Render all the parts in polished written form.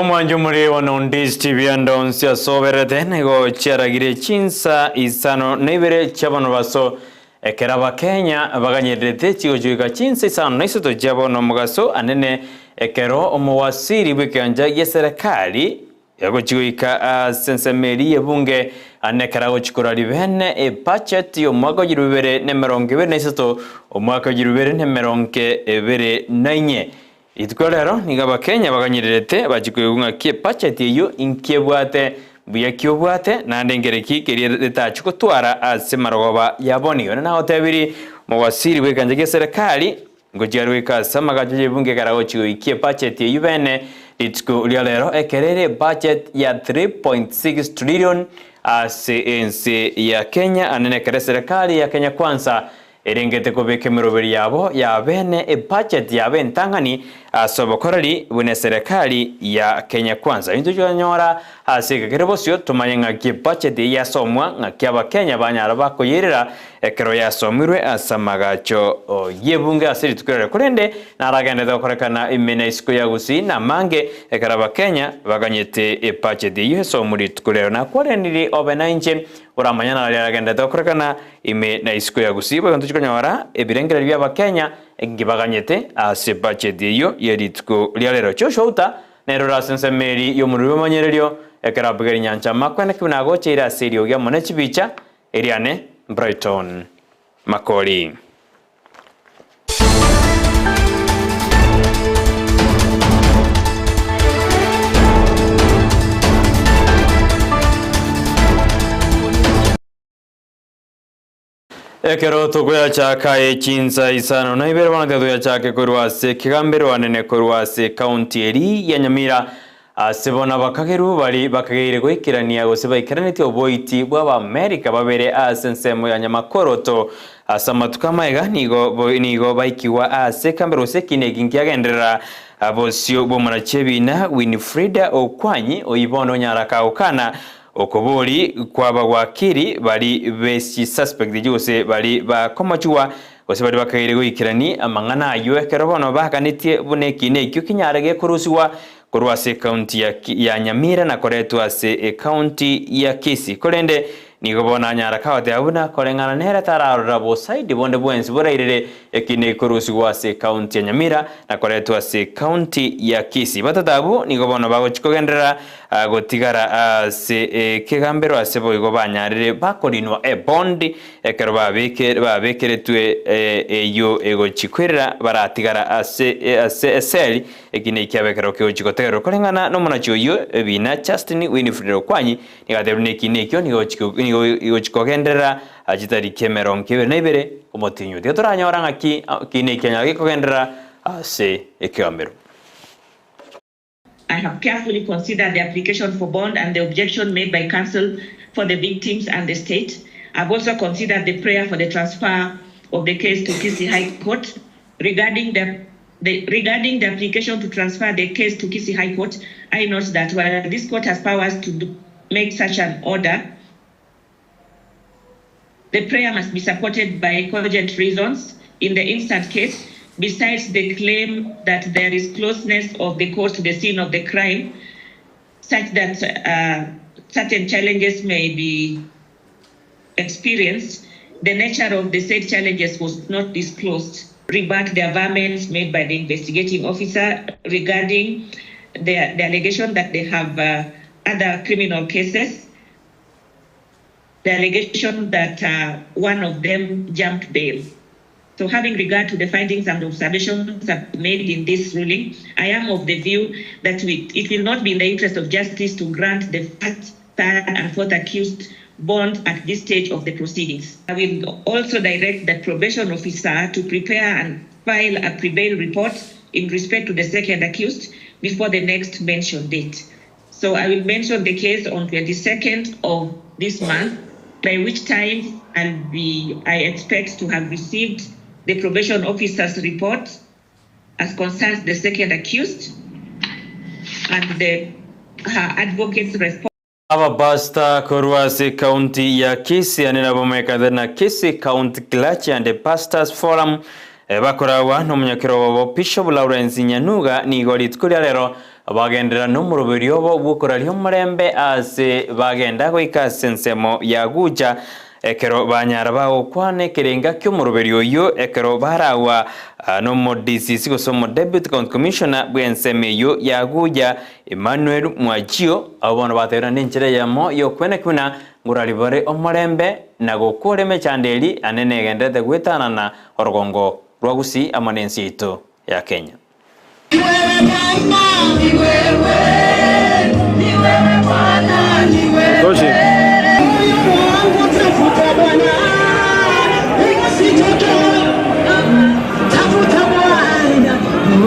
Omwanju muri wano Ndizi TV andonsi asoberete nego chiaragire Chinsa Isano Ibere chabano baso ekera bakenya baganyerete chigojuika Chinsa Isano naisoto jabono mugaso anene ekero omuwasiri bwekanja yeserikali yagojuika sensemeri ebunge anekara gochikora libene budget yo mwaka jirubere ne 2024 omwaka jirubere ne 2024 Itkolero nigaba Kenya baganyirete bachikugunga kie budget yo inkebwate buya kyobwate nande ngereki kereta chukutwara asemaroba yaboniyo na hotebiri mawasiri bwekanje serikali ngojarwika samagaje bunge karago chikie budget yo bene itko lialero ekerere budget ya 3.6 trillion CNC ya Kenya anene kere serikali ya Kenya kwanza erengete kubeke miroberi yabo ya bene budget ya bentangani asobokorari bune serikali ya Kenya kwanza into nyora asika kerebosyo tumanyenga ki budget ya somwa ngakyaba Kenya banyara bakoyerera ekero ya somirwe asamagacho yebunge asiri tukorera kurende naragende dokorekana imene isiko ya Gusii na mange ekaraba Kenya baganyete budget yo somuri tukorera na kwarendiri obenanje uramanyana naragende dokorekana ime na isiko ya Gusii bagantujikonyora ebirengera bya Kenya ngibaganyete ase budget yo yeritko lialero chosho Auta nero rasensemeri yo muriwe manyererio ekarabugeri nyancha makwene kibinago chira serio ya monechibicha eriane Brighton Makori Ekero tukuya chaka Chinsa Isano na Ibere wana tuya chake kurwase kigambero wanene kurwase county eri ya Nyamira asibona bakageru bari bakagire gwikirania gose baikaranite oboiti bwa America babere asensemo ya nyamakoroto asamatuka maiga nigo baikiwa asekambero sekine ngiagendera abosio bomurachebina Winfrida Okwanyi oyibono nyaraka okana okobori kwaba wakiri bari besi suspect jose bari bakomachwa bose bari bakagire gwikirani amangana ayo kerobono bakanitie bunekine ikyo kinyarage kurusiwa kurwase county ya Nyamira na koretu ase county ya Kisii kolende nigobona nyara kawate abuna kolengana nera tararabo side bonde bwensi borairere ekine kurusi wase county ya Nyamira na koretu ase county ya Kisii batatabu nigobona bagochikogendera gotigara ase kegambero ase boigo banyarire bakorinwa bond ekero babekeretwe eyo egochikwera baratigara ase seli ekine kyabekero kegochikotero kolengana no munacho yo bina Justin Winfrida Okwanyi nigaterune ekine kyo nigochikogendera ajitari kemeron kebere omotinyo tetoranyora ngaki kine Kenya gikogendera ase ekambero. I have carefully considered the application for bond and the objection made by counsel for the victims and the state. I've also considered the prayer for the transfer of the case to Kisii High Court. Regarding the application to transfer the case to Kisii High Court, I note that while this court has powers to make such an order, the prayer must be supported by cogent reasons. In the instant case, besides the claim that there is closeness of the court to the scene of the crime, such that certain challenges may be experienced, the nature of the said challenges was not disclosed. Rebut the averments made by the investigating officer regarding the allegation that they have other criminal cases, the allegation that one of them jumped bail. So having regard to the findings and observations made in this ruling, I am of the view that it will not be in the interest of justice to grant the first, third, and fourth accused bond at this stage of the proceedings. I will also direct the probation officer to prepare and file a prebail report in respect to the second accused before the next mentioned date. So I will mention the case on 22nd of this month, by which time I expect to have received the probation officer's report as concerns the second accused and her advocate's response. Aba basta Kurwase County ya Kisii anena bomeka na Kisii County Clergy and the Pastors Forum bakorawa no munyakiro wa Bishop Lawrence Nyanuga ni golit kuri rero bagendera n'umuroberio obo gukorario murembe ase bagenda goika sensemo ya guja ekero banyara bagokwane kerenga ky'umuroberio yo ekero barawa no modisi gosomo deputy county commissioner bwensemeyo ya guja Emmanuel Mwachio abono batera n'enchera yamo yo kwena nguralibare omurembe na gokore mechandeli anene gendete gwetanana orgongo rwa Gusii amanensi ito ya Kenya.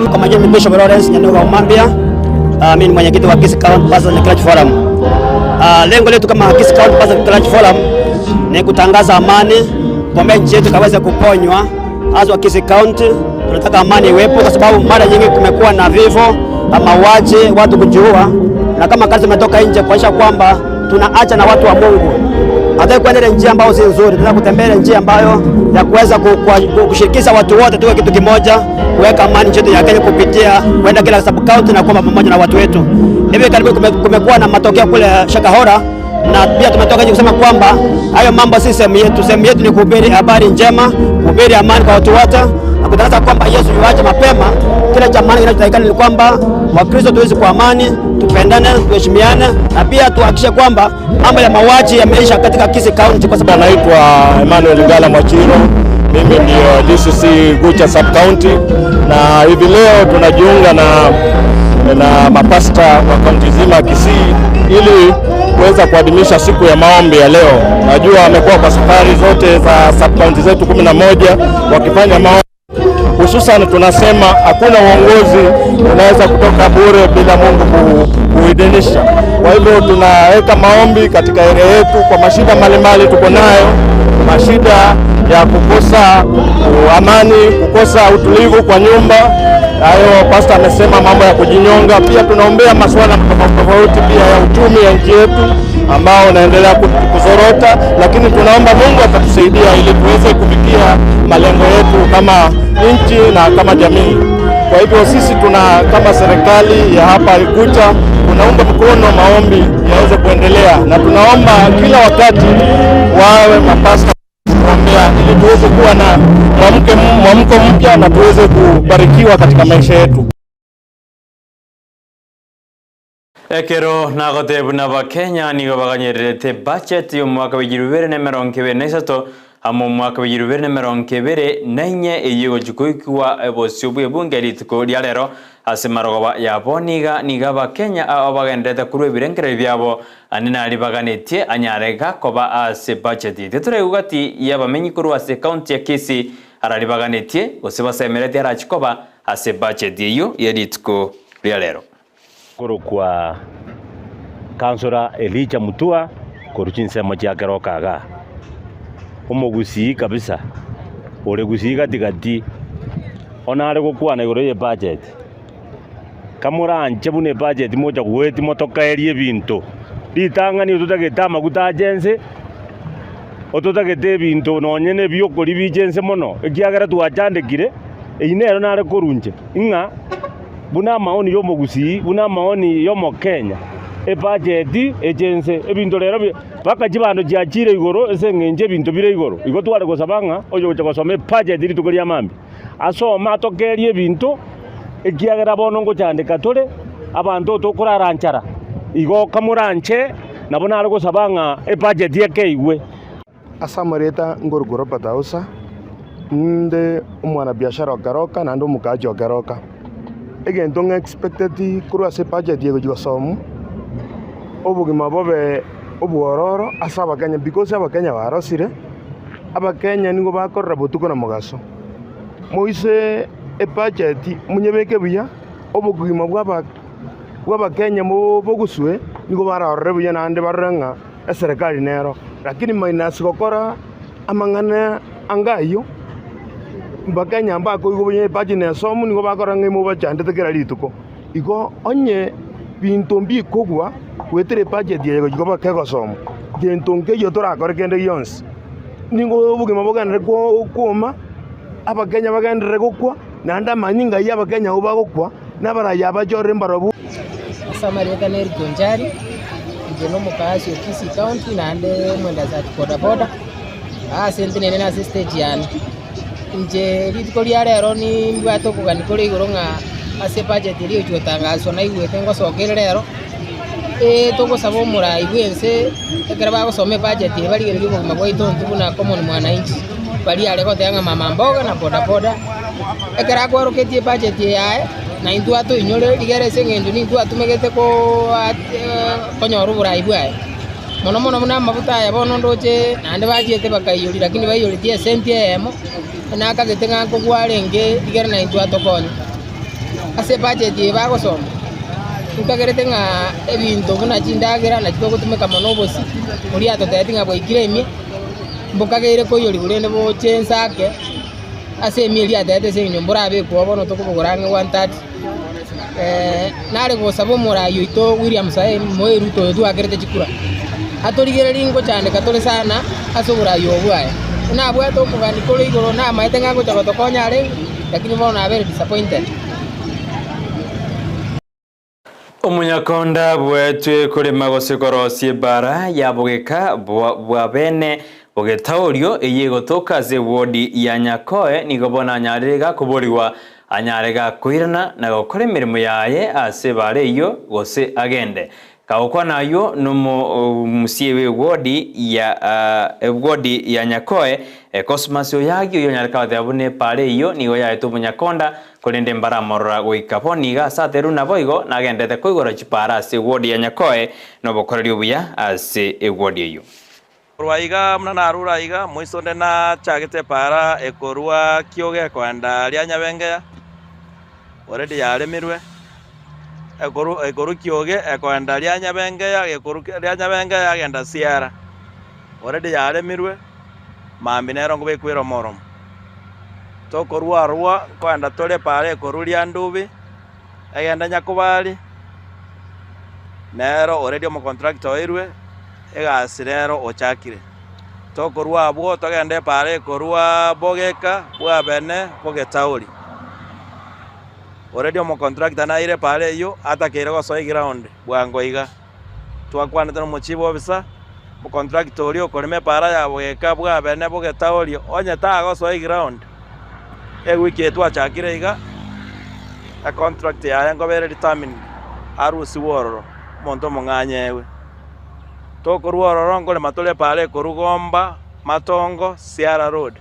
Kwa majina ni Bishop Lawrence Nyanuga Umambia. Mimi ni mwenyekiti wa Kisii County Pastor Clergy Forum. Lengo letu kama Kisii County Pastor Clergy Forum ni kutangaza amani kwamba nchi yetu kaweza kuponywa. Hasa Kisii County tunataka amani iwepo kwa sababu mara nyingi kumekuwa na vifo, mauaji, watu kujiua, na kama kazi imetoka nje kuonyesha kwamba tunaacha na watu wa Mungu. Hata kuendelea njia ambayo si nzuri, tunataka kutembea njia ambayo ya kuweza kushirikisha watu wote tuwe kitu kimoja, kuweka amani nchi yetu ya Kenya kupitia kwenda kila sub county na kuwa pamoja na watu wetu. Hivi karibuni kumekuwa na matokeo kule Shakahora, na pia tumetoka nje kusema kwamba hayo mambo si sehemu yetu. Sehemu yetu ni kuhubiri habari njema, kuhubiri amani kwa watu wote, na kutangaza kwamba Yesu yuaje mapema. Kila jamani kinachotakikana ni kwamba Wakristo tuishi kwa amani, tupendane, tuheshimiane, na pia tuhakikishe kwamba mambo ya mauaji yameisha katika Kisii County. Kwa sababu naitwa Emmanuel Ngala Mwachiro, mimi ndio DCC Gucha Sub County, na hivi leo tunajiunga na mapasta wa kaunti nzima Kisii ili kuweza kuadhimisha siku ya maombi ya leo. Najua wamekuwa kwa safari zote za sub county zetu 11 wakifanya maombi. Hususan tunasema hakuna uongozi unaweza kutoka bure bila Mungu kuidhinisha. Kwa hivyo tunaweka maombi katika area yetu kwa mashida mbalimbali tuko nayo, mashida ya kukosa amani, kukosa utulivu kwa nyumba. Hayo pastor amesema mambo ya kujinyonga. Pia tunaombea masuala tofauti pia ya uchumi ya nchi yetu ambao unaendelea kuzorota, lakini tunaomba Mungu atatusaidia ili tuweze kufikia malengo yetu kama nchi na kama jamii. Kwa hivyo sisi kama serikali ya hapa Gucha tunaunga mkono maombi yaweze kuendelea, na tunaomba kila wakati wawe mapasta kuombea ili tuweze kuwa na mwamko mpya na tuweze kubarikiwa katika maisha yetu. Ekero nagotebu n'Abakenya nigo baganyerete budget yo mwaka wa 2023 amo mwaka wa 2024 eyigo jukoikwa ebosyo bwebunge litiko lya lero ase marogoba yabo niga Abakenya abagendete kuri ebirengere byabo anina ali baganetie anyarega koba ase budget iteture ugati yabamenyi kuri ase county ya Kisii arali baganetie osebasemerete arachikoba ase budget iyo yelitiko lya lero kwa Councillor Elijah Mutua Chinsa mochakero kaga Gusii kabisa ore Gusii gatigati onare gukwana igoro ye budget kamura anje bune budget moja gweti motoka erie bintu litangani ututageta maguta agency otutagete bintu nonyene byokori bigense mono ekiagera twachandekire einero nare korunje inga buna maoni yo Gusii buna maoni yo Kenya budget agency ebintu rero bakajibando gyachire igoro esengenje bintu bire igoro igo tware gosabanga oyo gocha gosome budget litukoria mambi asoma tokerie ebintu ekiagera bono ngochandeka tore abantu tokuraranchara igo kamuranche nabona ari gosabanga budget yekeigwe asamoreta ngorugoro patausa nde umwana biashara okaroka nando mukaji okaroka egento ng'expected kurwa ase budget yego gigosomu obugima bobe obuororo ase Abakenya because Abakenya barosire Abakenya nigo bakorera botuko na mogaso moise budget munyebeke buya obugima bw'Abakenya boguswe nigo barorere buya nande barenga eserikali nero lakini mainasi gokora amang'ana angayo Bakenya mbako igo buya budget nesomu nigo bakora ng'imo bachandete kera rituko igo onye bintu mbi kogwa wetere budget yego igo bakegosomu gento ngeyo torakore kende yonsi ningo bugima bogandere kuoma Abakenya bagendere gukwa nanda manyinga y'Abakenya ubagukwa n'abaraya bajore mbarobu samareta neri konjari njeno mukasi wa Kisii County na ande mwenda za boda boda sentine na stage yani nje litiko lya rero ni mbwato kugani kuri igurunga ase budget iri cyotangazwa na igwete ngo sokere rero tugusaba umurai bwense ekera bagusome budget bari gere gikoma kwa itontu kuna common mwananchi bali ale ko tenga mama mboga na boda boda ekera kwa roketie budget yae na indu atu inyore ligere sengendu ni indu atumegete ko konyoru burai bwae mono muna mabuta ya bono ndoche nande bajiete bakayuri lakini bayuri tie senti emo na akagetenga ko gwarenge ligere na indu atokonya ase budget bagusoma tukagerete nga ebintu kuna chindagira na kito gutumika mono bosi muri atotete nga boikiremie mbokagere ko yori burende bo Chinsa ke ase mieli atete se nyombora be ko bono to kuburange 130 nare go sabo mura yoito William Sae moeru to tu agerete chikura atorigere lingo chane katole sana asubura yobwae na bwa to kugani ko igoro na maite nga go chagoto konyare lakini bono abere disappointed. Omunyakonda bwetwe kuri magosegorosie bara ya bugeka bwa bene bugetaorio eyegotoka ze wodi ya Nyakoe nigobona nyarega kuburiwa anyarega kuirana na gukora imirimo yaye ase bare iyo gose agende kaukwa nayo numo musiewe wodi ya Nyakoe Cosmas yagi yo nyareka yabune pare iyo nigo ya etu munyakonda kulinde mbara morora goikaponiga sateru na boigo nagendete kuigora chipara ase wodi ya Nyakoe no bokoreri obuya ase wodi iyo Rwaiga mna ruraiga moisonde na chagete para ekorwa kioge kwanda ria Nyabengea already yaremirwe ekoru kioge ekwanda ria Nyabengea ekoru ria Nyabengea agenda siara already yaremirwe maminero ngo bekwira morom tokorwa rwa kwanda tole pare ekoru ria Ndubi agenda Nyakubali nero already mo contractor irwe egasirero ochakire tokorwa abo togende pare korwa bogeka bwa bene bogetauri already mo contractor na ire pare yo atakire go soy ground bwangoiga twakwana tano mochibo bisa mo contractor ori okoreme para ya bogeka bwa bene bogetauri onye ta go soy ground wiki twachakire iga a contract ya ngo bere determine arusi wororo monto monganyewe tokorwa rorongo le matole pare korugomba matongo Siara Road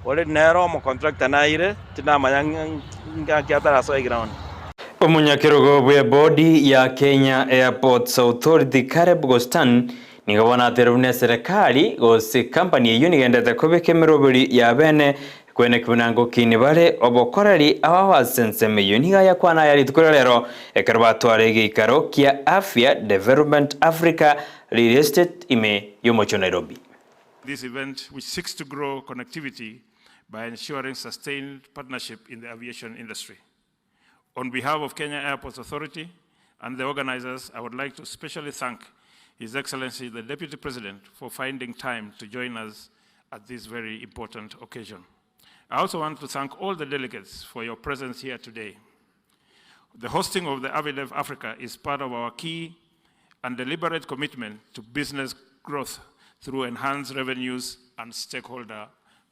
ole nero mo contractor naire tina mayanga kiatara so ground omunyakirogo bwe body ya Kenya Airports Authority Kareb Gostan nigabona terune serikali gose company iyo nigendete kubekemerobiri ya bene kwene kubinango kini bare obokorari abawasenseme iyo nigaya kwana yari tukorero ekarbatware gikaro kia afya Development Africa Real Estate ime yomocho Nairobi. This event, which seeks to grow connectivity by ensuring sustained partnership in the aviation industry. On behalf of Kenya Airports Authority and the organizers, I would like to especially thank His Excellency the Deputy President for finding time to join us at this very important occasion. I also want to thank all the delegates for your presence here today. The hosting of the AviDev Africa is part of our key and deliberate commitment to business growth through enhanced revenues and stakeholder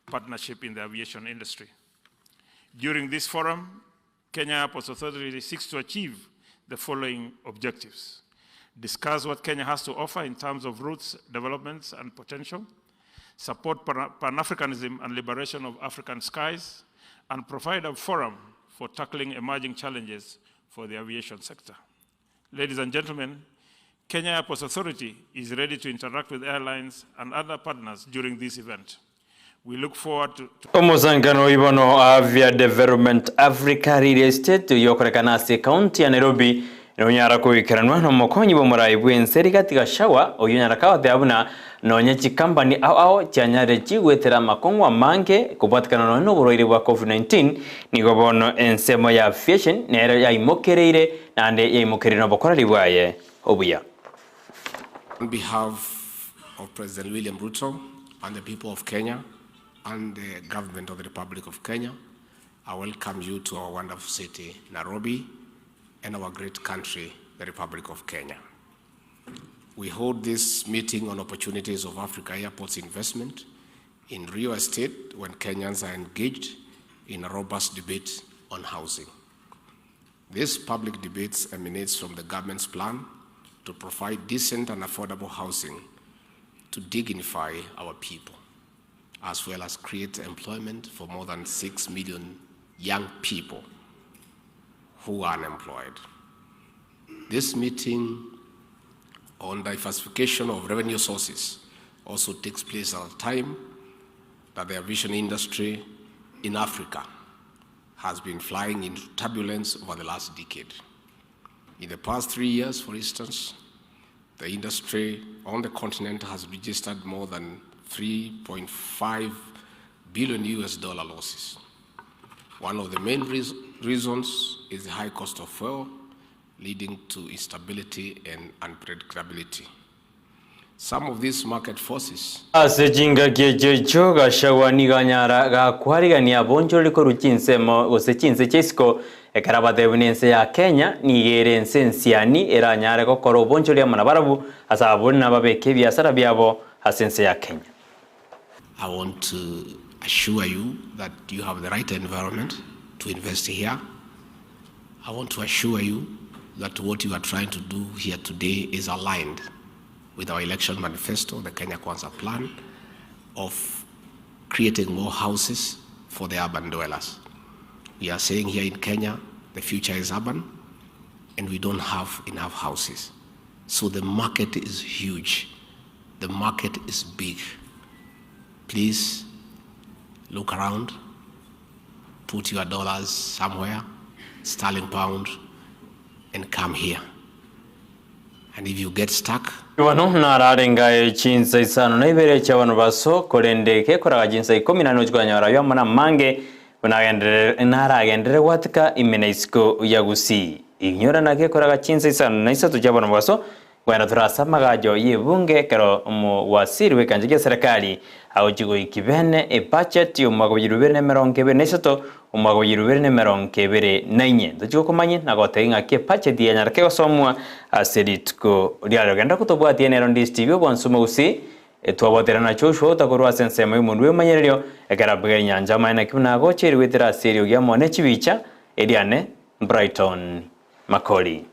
partnership in the aviation industry. During this forum, Kenya Airports Authority seeks to achieve the following objectives: discuss what Kenya has to offer in terms of routes, developments, and potential, support Pan-Africanism and liberation of African skies, and provide a forum for tackling emerging challenges for the aviation sector. Ladies and gentlemen, Kenya Airports Authority is ready to interact with airlines and other partners during this event. We look forward to Omuzangano ibono Avia Development Africa Real Estate yokorekana ase county ya Nairobi nonyara kuikiranwa no mokonyi bomurai bwenseri katika shawa oyonyara kaote abuna nonyechi company ao cyanyare chigwetera makongwa mange kupatikana no buroire bwa COVID-19 nigobono ensemo ya aviation nero ya imokereire nande ya imokerire no bokorari bwaye obuya. On behalf of President William Ruto and the people of Kenya and the government of the Republic of Kenya, I welcome you to our wonderful city, Nairobi, and our great country, the Republic of Kenya. We hold this meeting on opportunities of Africa Airports investment in real estate when Kenyans are engaged in a robust debate on housing. This public debate emanates from the government's plan to provide decent and affordable housing to dignify our people, as well as create employment for more than 6 million young people who are unemployed. This meeting on diversification of revenue sources also takes place at a time that the aviation industry in Africa has been flying into turbulence over the last decade. In the past 3 years, for instance, the industry on the continent has registered more than $3.5 billion losses. One of the main reasons is the high cost of fuel, leading to instability and unpredictability. Some of these market forces asejinga gejejo gashawani ganyara gakwarigania bonjo liko ruchinsemo gosechinse chesko ekarabate evidence ya Kenya ni gerense nsiani eranyare gokoro bonjo lya manabarabu asabuni nababeke biasara byabo hasense ya Kenya. I want to assure you that you have the right environment to invest here. I want to assure you that what you are trying to do here today is aligned with our election manifesto, the Kenya Kwanza plan of creating more houses for the urban dwellers. We are saying here in Kenya, the future is urban, and we don't have enough houses. So the market is huge. The market is big. Please look around, put your dollars somewhere, sterling pound, and come here. And if you get stuck, wano nararenga Chinsa Isano na Ibere chabano baso kolendeke koraga jinsa 10 chukanyara yamana mange naragendere watika imenaisko ya Gusii inyora nake koraga Chinsa Isano na Isatu chabano baso gwana turasa magajo yebunge kero mu wasiri wekanjige serikali awojigo ikibene budget yo mago yirubere meronke benesato umago yirubere meronke bere nainye ndujiko komanye nagotenga ke budget ya nyarke osomwa aseritko riaro genda kutobwa tienero Ndizi TV bonsuma Gusii etwabotera na chosho takorwa sensemo y'umuntu wemanyerero ekarabwe nyanja maina kibunago cheri wetera serio ya mone chibicha ediane Brighton Makori.